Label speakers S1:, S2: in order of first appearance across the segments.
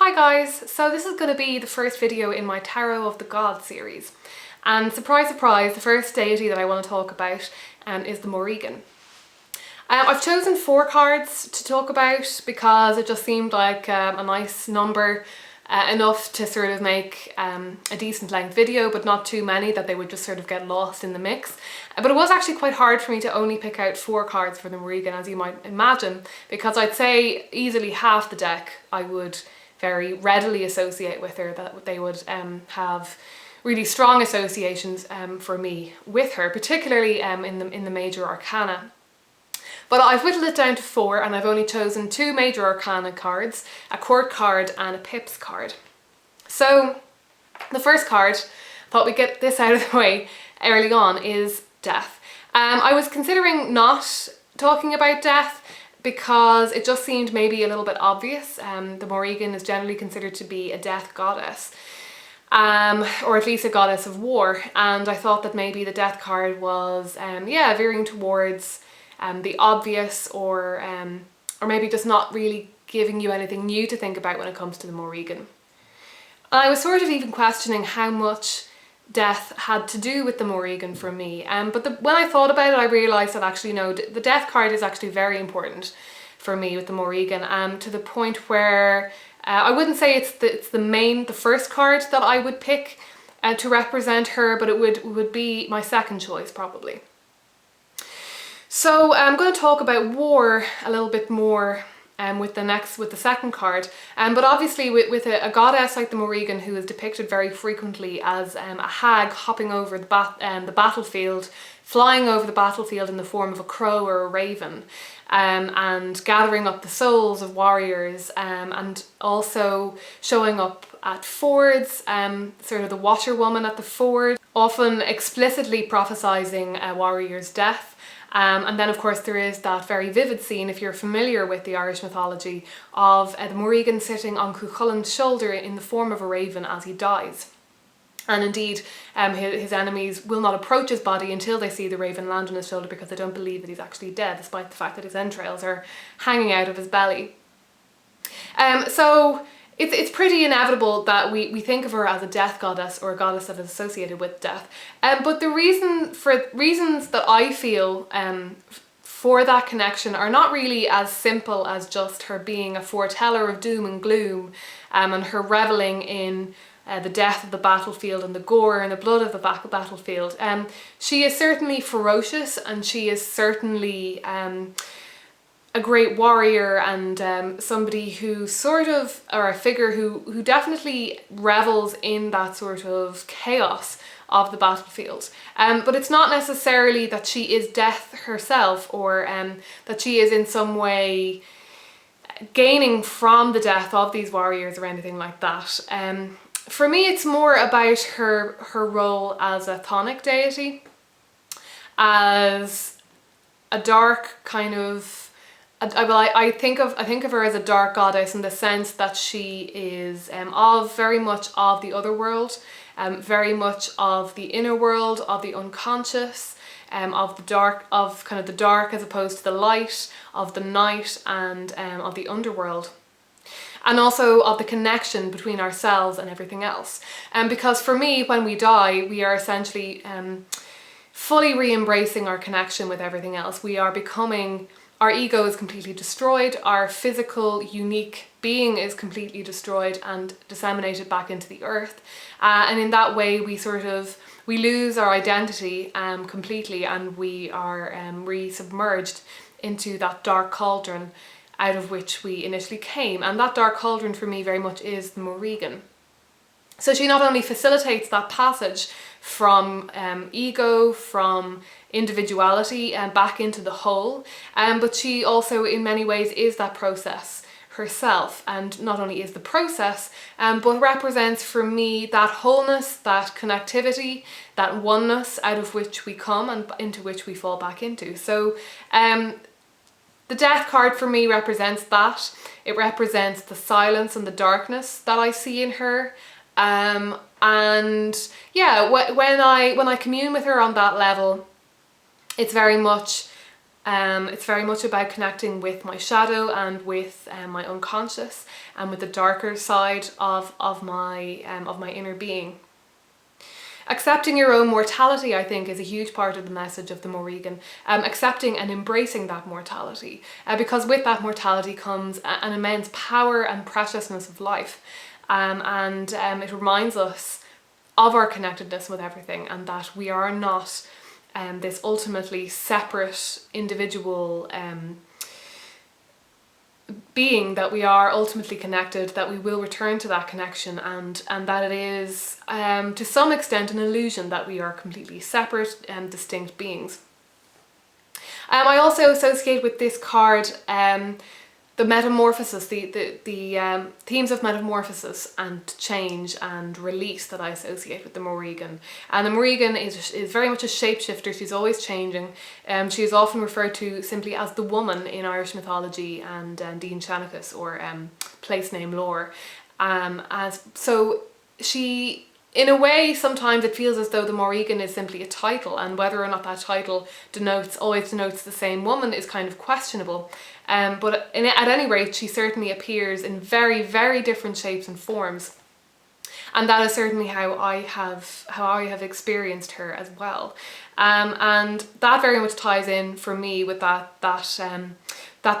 S1: Hi guys, so this is going to be the first video in my Tarot of the Gods series, and surprise surprise, the first deity that I want to talk about is the Morrígan. I've chosen 4 cards to talk about because it just seemed like a nice number, enough to sort of make a decent length video, but not too many that they would just sort of get lost in the mix. But it was actually quite hard for me to only pick out 4 cards for the Morrígan, as you might imagine, because I'd say easily half the deck I would very readily associate with her, that they would have really strong associations for me with her, particularly in the major arcana. But I've whittled it down to 4, and I've only chosen 2 major arcana cards, a court card and a pips card. So the first card, thought we'd get this out of the way early on, is death. I was considering not talking about death because it just seemed maybe a little bit obvious. The Morrígan is generally considered to be a death goddess, or at least a goddess of war, and I thought that maybe the death card was veering towards the obvious, or maybe just not really giving you anything new to think about when it comes to the Morrígan. I was sort of even questioning how much death had to do with the Morrígan for me, but when I thought about it, I realised that actually no, the death card is actually very important for me with the Morrígan, to the point where I wouldn't say it's the first card that I would pick to represent her, but it would be my second choice probably. So I'm going to talk about war a little bit more with the second card, but obviously with a goddess like the Morrígan, who is depicted very frequently as a hag hopping over the battlefield, flying over the battlefield in the form of a crow or a raven, and gathering up the souls of warriors, and also showing up at fords, sort of the washerwoman at the ford, often explicitly prophesizing a warrior's death. And then of course there is that very vivid scene, if you're familiar with the Irish mythology, of the Morrígan sitting on Cuchulain's shoulder in the form of a raven as he dies. And indeed his enemies will not approach his body until they see the raven land on his shoulder, because they don't believe that he's actually dead, despite the fact that his entrails are hanging out of his belly. So it's pretty inevitable that we think of her as a death goddess, or a goddess that is associated with death. But the reasons that I feel for that connection are not really as simple as just her being a foreteller of doom and gloom, and her reveling in the death of the battlefield and the gore and the blood of the battlefield. She is certainly ferocious, and she is certainly a great warrior, and somebody who or a figure who definitely revels in that sort of chaos of the battlefield. But it's not necessarily that she is death herself, or that she is in some way gaining from the death of these warriors or anything like that. For me, it's more about her role as a chthonic deity, as a dark kind of, I think of her as a dark goddess, in the sense that she is very much of the other world, very much of the inner world, of the unconscious, of the dark, of kind of the dark as opposed to the light, of the night, and of the underworld. And also of the connection between ourselves and everything else. Because for me, when we die, we are essentially fully re-embracing our connection with everything else. We are becoming, our ego is completely destroyed, our physical, unique being is completely destroyed and disseminated back into the earth. And in that way, we lose our identity completely, and we are re-submerged into that dark cauldron out of which we initially came. And that dark cauldron for me very much is the Morrígan. So she not only facilitates that passage from ego, from individuality, and back into the whole, but she also in many ways is that process herself, and not only is the process, but represents for me that wholeness, that connectivity, that oneness out of which we come and into which we fall back into. So the death card for me represents that. It represents the silence and the darkness that I see in her. And yeah, when I commune with her on that level, it's very much It's very much about connecting with my shadow and with my unconscious and with the darker side of my inner being. Accepting your own mortality, I think, is a huge part of the message of the Morrígan. Accepting and embracing that mortality, because with that mortality comes an immense power and preciousness of life, and it reminds us of our connectedness with everything, and that we are not this ultimately separate individual being, that we are ultimately connected, that we will return to that connection, and that it is to some extent an illusion that we are completely separate and distinct beings. I also associate with this card the metamorphosis, the themes of metamorphosis and change and release that I associate with the Morrígan. And the Morrígan is very much a shapeshifter. She's always changing. She is often referred to simply as the woman in Irish mythology and Dean Chanachas, or place name lore. So she, in a way, sometimes it feels as though the Morrígan is simply a title, and whether or not that title always denotes the same woman is kind of questionable. But at any rate, she certainly appears in very, very different shapes and forms, and that is certainly how I have experienced her as well. And that very much ties in for me with that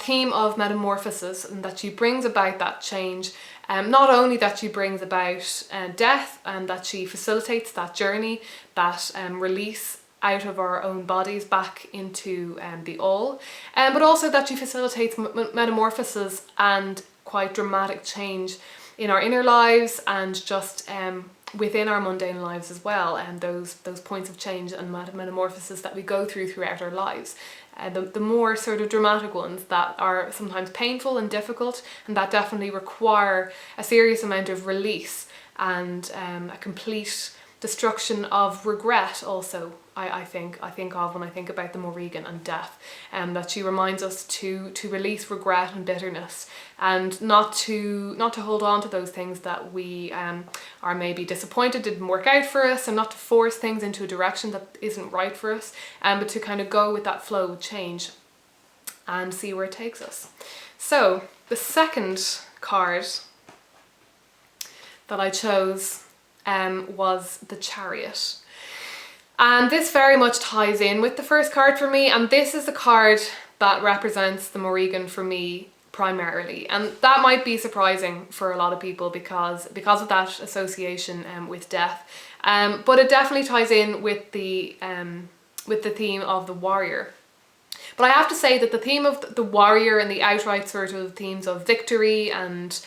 S1: theme of metamorphosis, and that she brings about that change. Not only that she brings about death, and that she facilitates that journey, that release out of our own bodies back into the all, but also that she facilitates metamorphosis and quite dramatic change in our inner lives, and just within our mundane lives as well, and those points of change and metamorphosis that we go throughout our lives. The more sort of dramatic ones that are sometimes painful and difficult, and that definitely require a serious amount of release and a complete destruction of regret also. I think of when I think about the Morrígan and death, that she reminds us to release regret and bitterness, and not to hold on to those things that we are maybe disappointed didn't work out for us, and not to force things into a direction that isn't right for us, but to kind of go with that flow of change and see where it takes us. So the second card that I chose was the Chariot. And this very much ties in with the first card for me, and this is the card that represents the Morrígan for me primarily. And that might be surprising for a lot of people because of that association with death. But it definitely ties in with the theme of the warrior. But I have to say that the theme of the warrior and the outright sort of themes of victory and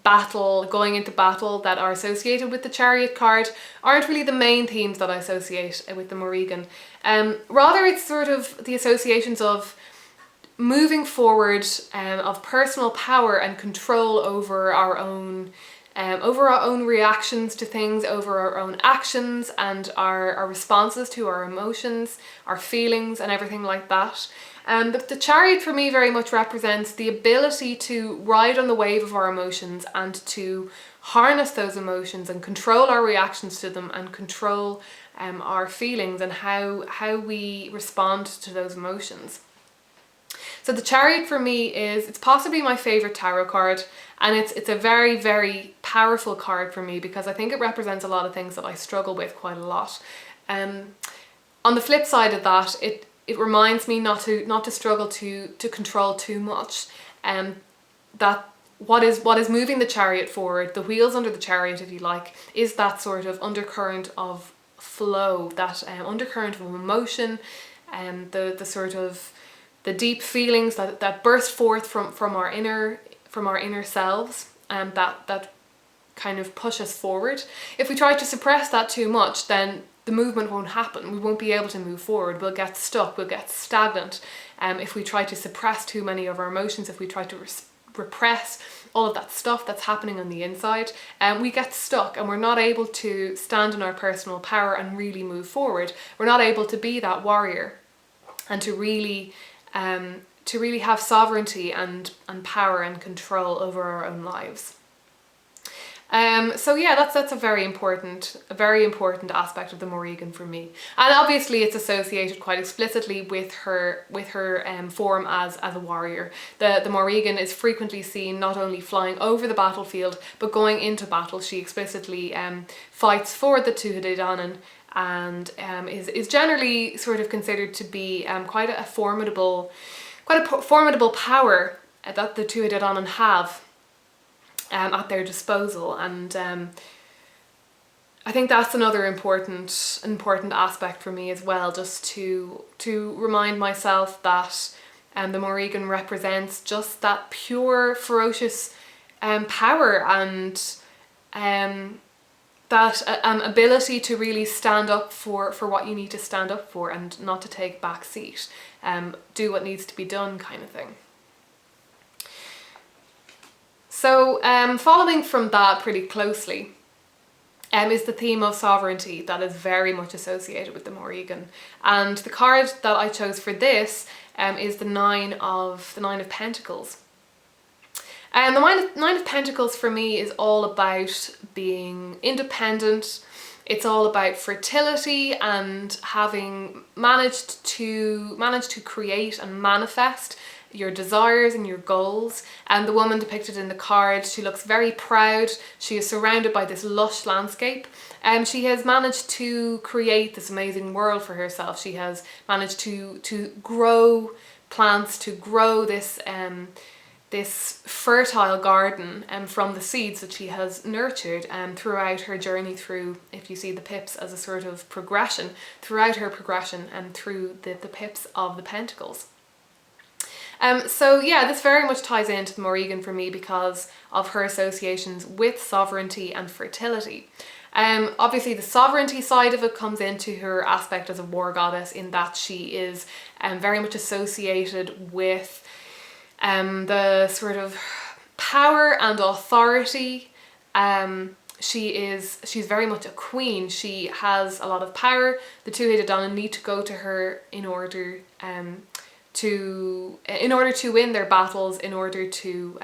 S1: battle, going into battle, that are associated with the Chariot card aren't really the main themes that I associate with the Morrígan. Rather, it's sort of the associations of moving forward, of personal power and control over our own reactions to things, over our own actions, and our responses to our emotions, our feelings, and everything like that. The Chariot for me very much represents the ability to ride on the wave of our emotions, and to harness those emotions and control our reactions to them, and control our feelings and how we respond to those emotions. So the Chariot for me it's possibly my favourite tarot card, and it's a very, very powerful card for me because I think it represents a lot of things that I struggle with quite a lot. On the flip side of that, it reminds me not to struggle to control too much, that what is moving the Chariot forward, the wheels under the Chariot, if you like, is that sort of undercurrent of flow, that undercurrent of emotion, and the sort of the deep feelings that burst forth from our inner selves, and that kind of push us forward. If we try to suppress that too much, then the movement won't happen. We won't be able to move forward. We'll get stuck. We'll get stagnant. If we try to suppress too many of our emotions, if we try to repress all of that stuff that's happening on the inside, we get stuck, and we're not able to stand in our personal power and really move forward. We're not able to be that warrior, and to really have sovereignty and power and control over our own lives. So yeah, that's a very important aspect of the Morrigan for me. And obviously it's associated quite explicitly with her form as a warrior. The Morrigan is frequently seen not only flying over the battlefield, but going into battle. She explicitly fights for the Tuatha Dé Danann, and is generally sort of considered to be quite a formidable power that the Tuatha Dé Danann have at their disposal. And I think that's another important aspect for me as well, just to remind myself that the Morrigan represents just that pure, ferocious power, and that ability to really stand up for what you need to stand up for, and not to take back seat, do what needs to be done, kind of thing. So following from that pretty closely is the theme of sovereignty that is very much associated with the Morrigan. And the card that I chose for this is the Nine of Pentacles. And the Nine of Pentacles for me is all about being independent. It's all about fertility and having managed to create and manifest your desires and your goals. And the woman depicted in the card, she looks very proud. She is surrounded by this lush landscape, and she has managed to create this amazing world for herself. She has managed to grow plants, to grow this this fertile garden from the seeds that she has nurtured throughout her journey through, if you see the pips as a sort of progression, throughout her progression and through the pips of the Pentacles. So yeah, this very much ties into the Morrigan for me because of her associations with sovereignty and fertility. Obviously the sovereignty side of it comes into her aspect as a war goddess, in that she is very much associated with the sort of power and authority. She's very much a queen. She has a lot of power. The Tuatha Dé Danann need to go to her in order to win their battles, in order to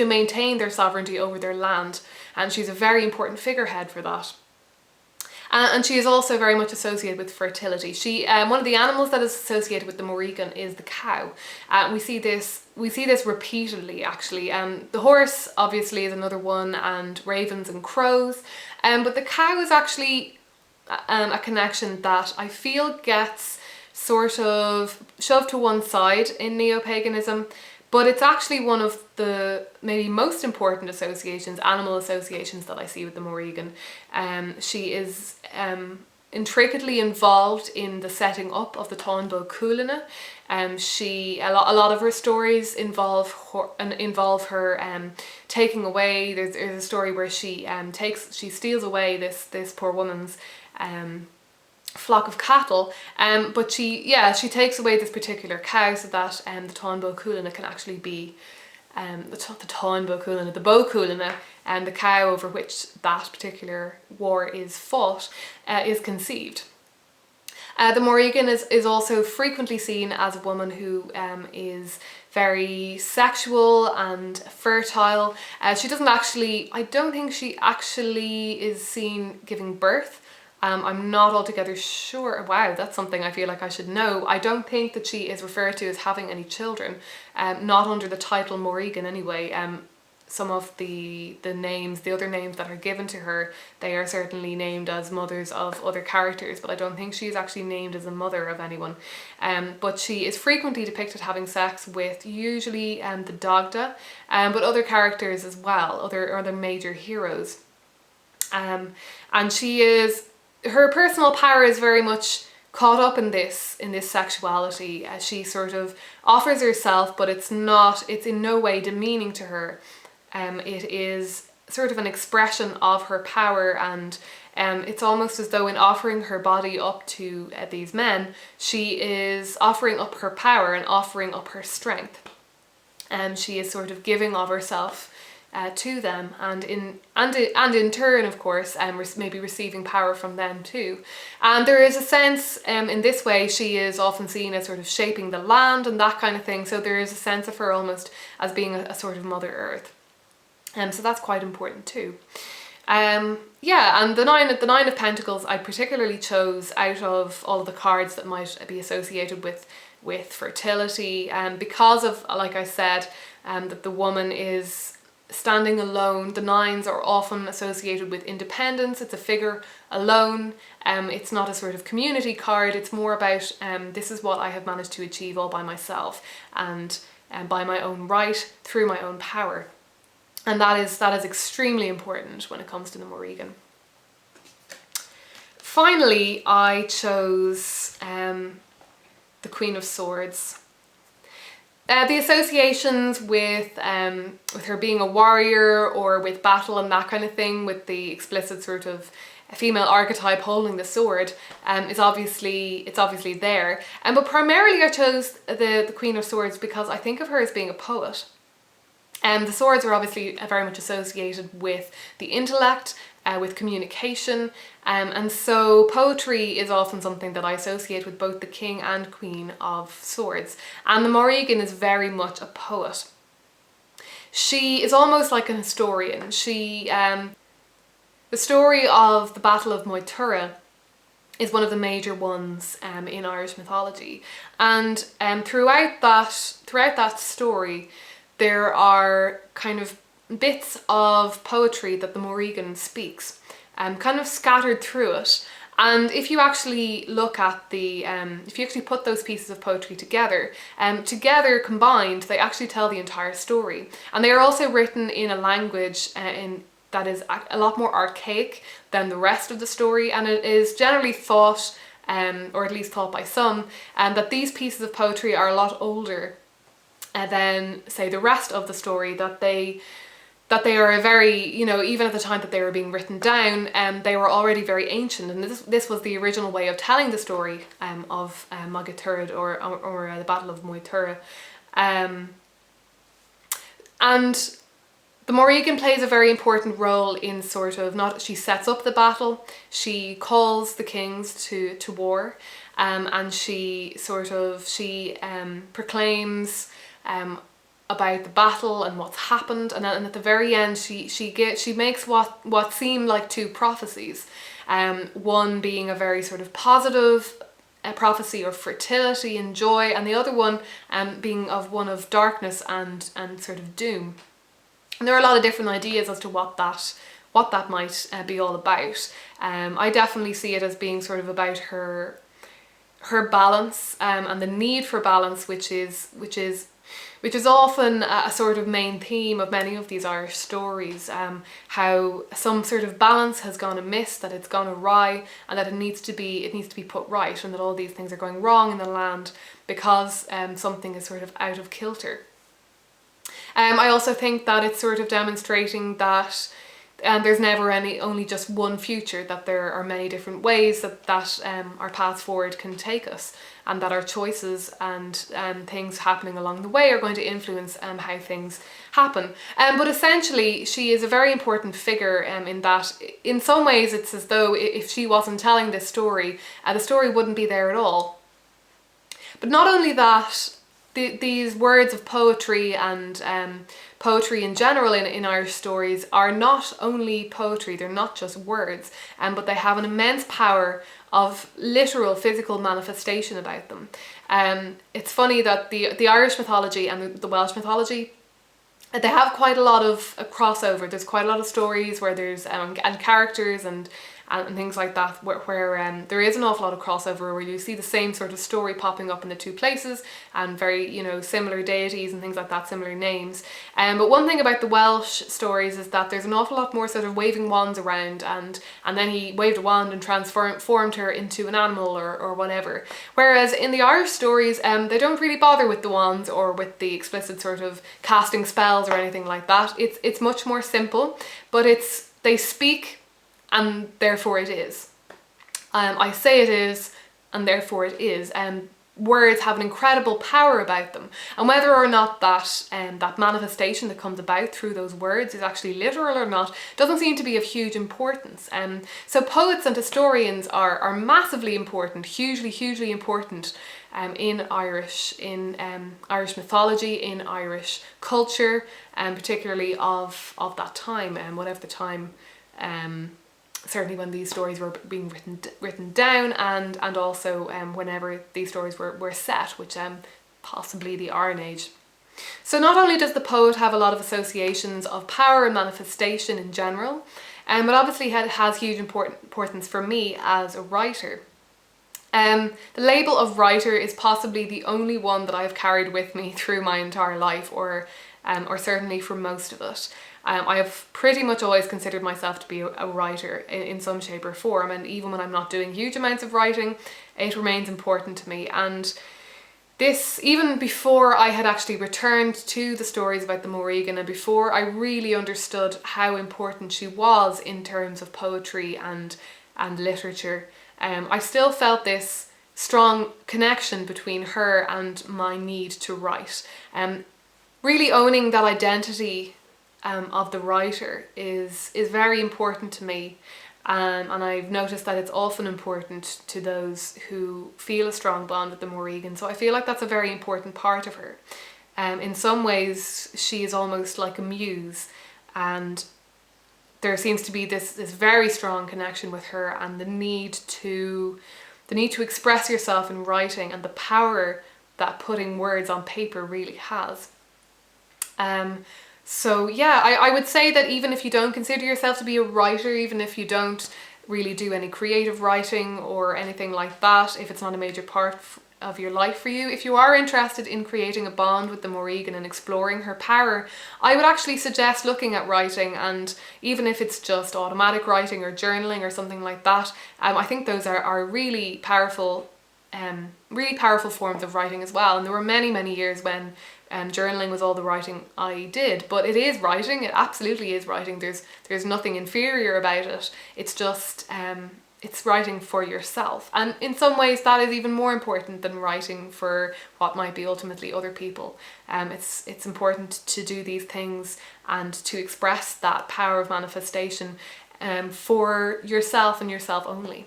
S1: maintain their sovereignty over their land, and she's a very important figurehead for that. And she is also very much associated with fertility. She one of the animals that is associated with the Morrigan is the cow. We see this repeatedly, actually. The horse obviously is another one, and ravens and crows. But the cow is actually a connection that I feel gets sort of shoved to one side in neo-paganism, but it's actually one of the maybe most important animal associations that I see with the Morrigan. She is intricately involved in the setting up of the Táin Bó Cúailnge. A lot of her stories involve her taking away. There's a story where she steals away this poor woman's flock of cattle, but she takes away this particular cow so that the Táin Bó Cúailnge can actually be the Bó Cúailnge, and the cow over which that particular war is fought is conceived. The Morrigan is also frequently seen as a woman who is very sexual and fertile. She doesn't actually, I don't think she actually is seen giving birth. I'm not altogether sure. Wow, that's something I feel like I should know. I don't think that she is referred to as having any children, not under the title Morrigan anyway. Some of the names, the other names that are given to her, they are certainly named as mothers of other characters, but I don't think she's actually named as a mother of anyone. But she is frequently depicted having sex with usually the Dagda, but other characters as well, other major heroes. And her personal power is very much caught up in this sexuality. She sort of offers herself, but it's in no way demeaning to her. It is sort of an expression of her power, and it's almost as though in offering her body up to these men, she is offering up her power and offering up her strength. She is sort of giving of herself to them, and in turn, of course, maybe receiving power from them too. And there is a sense, in this way, she is often seen as sort of shaping the land and that kind of thing. So there is a sense of her almost as being a sort of Mother Earth. So that's quite important too. Yeah, and the nine of Pentacles I particularly chose out of all of the cards that might be associated with fertility, because of, like I said, that the woman is standing alone. The nines are often associated with independence. It's a figure alone. It's not a sort of community card. It's more about this is what I have managed to achieve all by myself and by my own right, through my own power. And that is extremely important when it comes to the Morrígan. Finally, I chose the Queen of Swords. The associations with her being a warrior or with battle and that kind of thing, with the explicit sort of female archetype holding the sword, is obviously there. But primarily I chose the Queen of Swords because I think of her as being a poet. The swords are obviously very much associated with the intellect, with communication, and so poetry is often something that I associate with both the King and Queen of Swords. And the Morrígan is very much a poet. She is almost like an historian. The story of the Battle of Moytura is one of the major ones in Irish mythology, and throughout that story, there are kind of bits of poetry that the Morrígan speaks, kind of scattered through it. And if you actually look at if you actually put those pieces of poetry together, combined, they actually tell the entire story. And they are also written in a language that is a lot more archaic than the rest of the story, and it is generally thought, or at least thought by some, that these pieces of poetry are a lot older than, say, the rest of the story, that they are a very, even at the time that they were being written down, they were already very ancient, and this was the original way of telling the story of Moytura or the Battle of Moytura. And the Morrígan plays a very important role in sort of, she sets up the battle, she calls the kings to war, and she proclaims about the battle and what's happened, and at the very end she makes what seem like two prophecies, one being a very sort of positive prophecy of fertility and joy, and the other one being one of darkness and sort of doom. And there are a lot of different ideas as to what that might be all about. I definitely see it as being sort of about her balance, and the need for balance, which is often a sort of main theme of many of these Irish stories, how some sort of balance has gone amiss, that it's gone awry, and that it needs to be put right, and that all these things are going wrong in the land because something is sort of out of kilter. I also think that it's sort of demonstrating that there's never only just one future, that there are many different ways that our paths forward can take us, and that our choices and things happening along the way are going to influence how things happen. But essentially, she is a very important figure in that, in some ways, it's as though if she wasn't telling this story, the story wouldn't be there at all. But not only that, these words of poetry and poetry in general in Irish stories are not only poetry, they're not just words, but they have an immense power of literal physical manifestation about them. It's funny that the Irish mythology and the Welsh mythology, they have quite a lot of crossover. There's quite a lot of stories where there's and characters and things like that where there is an awful lot of crossover, where you see the same sort of story popping up in the two places, and very similar deities and things like that, similar names. But one thing about the Welsh stories is that there's an awful lot more sort of waving wands around, and then he waved a wand and transformed her into an animal or whatever. Whereas in the Irish stories, they don't really bother with the wands or with the explicit sort of casting spells or anything like that. It's much more simple, but they speak, and therefore it is. I say it is, and therefore it is. words have an incredible power about them, and whether or not that that manifestation that comes about through those words is actually literal or not doesn't seem to be of huge importance. So poets and historians are massively important, hugely important in Irish mythology, in Irish culture, and particularly of that time, and whatever the time. Certainly when these stories were being written down, and also whenever these stories were set, which possibly the Iron Age. So not only does the poet have a lot of associations of power and manifestation in general, but obviously it has huge importance for me as a writer. The label of writer is possibly the only one that I've carried with me through my entire life, or certainly for most of it. I have pretty much always considered myself to be a writer in some shape or form, and even when I'm not doing huge amounts of writing, it remains important to me. And this, even before I had actually returned to the stories about the Morrígan, and before I really understood how important she was in terms of poetry and literature, I still felt this strong connection between her and my need to write. Really owning that identity of the writer is very important to me, and I've noticed that it's often important to those who feel a strong bond with the Morrígan. So I feel like that's a very important part of her. In some ways she is almost like a muse, and there seems to be this very strong connection with her, and the need to express yourself in writing, and the power that putting words on paper really has. So yeah, I would say that even if you don't consider yourself to be a writer, even if you don't really do any creative writing or anything like that, if it's not a major part of your life for you, if you are interested in creating a bond with the Morrígan and exploring her power, I would actually suggest looking at writing. And even if it's just automatic writing or journaling or something like that, I think those are really powerful forms of writing as well. And there were many years when journaling was all the writing I did, but it is writing. It absolutely is writing. There's nothing inferior about it. It's just it's writing for yourself, and in some ways that is even more important than writing for what might be ultimately other people. It's important to do these things and to express that power of manifestation for yourself and yourself only.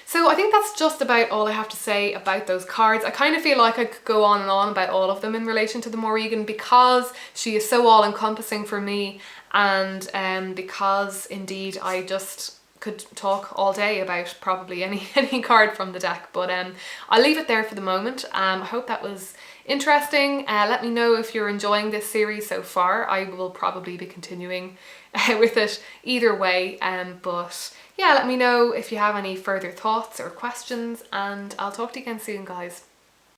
S1: So I think that's just about all I have to say about those cards. I kind of feel like I could go on and on about all of them in relation to the Morrígan, because she is so all-encompassing for me, and because indeed I just could talk all day about probably any card from the deck. But I'll leave it there for the moment. I hope that was interesting. Let me know if you're enjoying this series so far. I will probably be continuing with it either way, but yeah, let me know if you have any further thoughts or questions, and I'll talk to you again soon, guys.